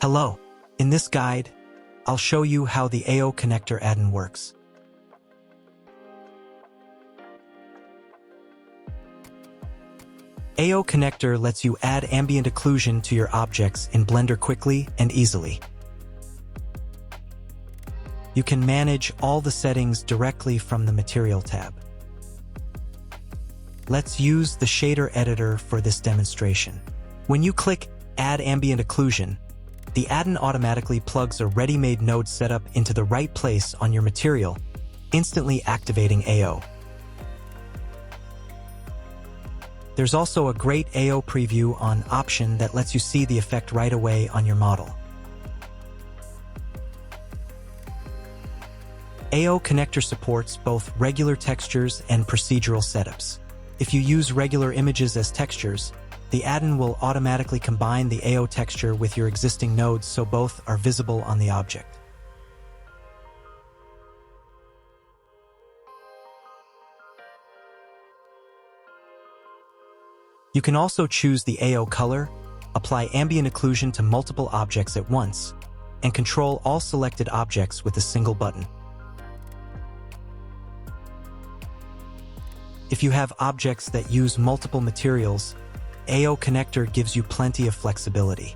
Hello. In this guide, I'll show you how the AO connector add-on works. AO connector lets you add ambient occlusion to your objects in Blender quickly and easily. You can manage all the settings directly from the Material tab. Let's use the shader editor for this demonstration. When you click Add Ambient Occlusion, the add-on automatically plugs a ready-made node setup into the right place on your material, instantly activating AO. There's also a great AO preview on option that lets you see the effect right away on your model. AO connector supports both regular textures and procedural setups. If you use regular images as textures, the add-on will automatically combine the AO texture with your existing nodes so both are visible on the object. You can also choose the AO color, apply ambient occlusion to multiple objects at once, and control all selected objects with a single button. If you have objects that use multiple materials, AO connector gives you plenty of flexibility.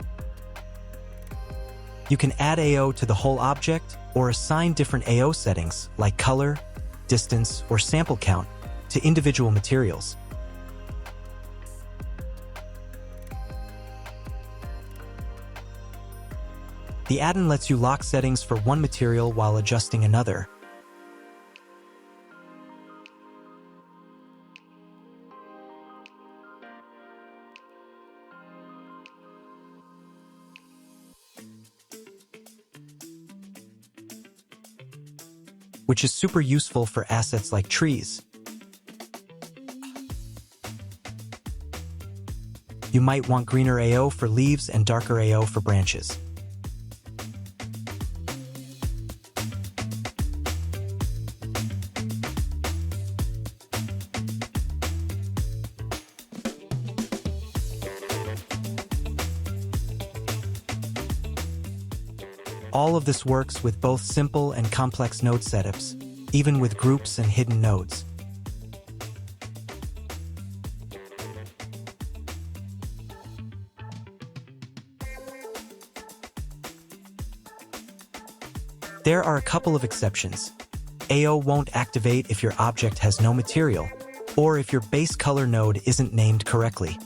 You can add AO to the whole object or assign different AO settings like color, distance, or sample count to individual materials. The add-on lets you lock settings for one material while adjusting another. Which is super useful for assets like trees. You might want greener AO for leaves and darker AO for branches. All of this works with both simple and complex node setups, even with groups and hidden nodes. There are a couple of exceptions. AO won't activate if your object has no material, or if your base color node isn't named correctly.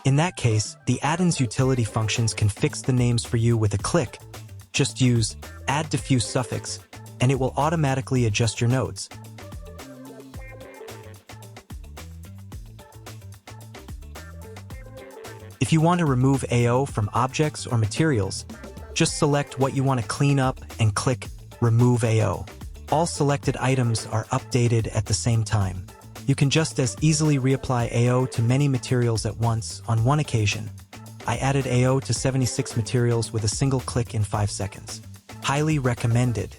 In that case, the add-on's utility functions can fix the names for you with a click. Just use Add Diffuse Suffix, and it will automatically adjust your nodes. If you want to remove AO from objects or materials, just select what you want to clean up and click Remove AO. All selected items are updated at the same time. You can just as easily reapply AO to many materials at once. On one occasion, I added AO to 76 materials with a single click in 5 seconds. Highly recommended.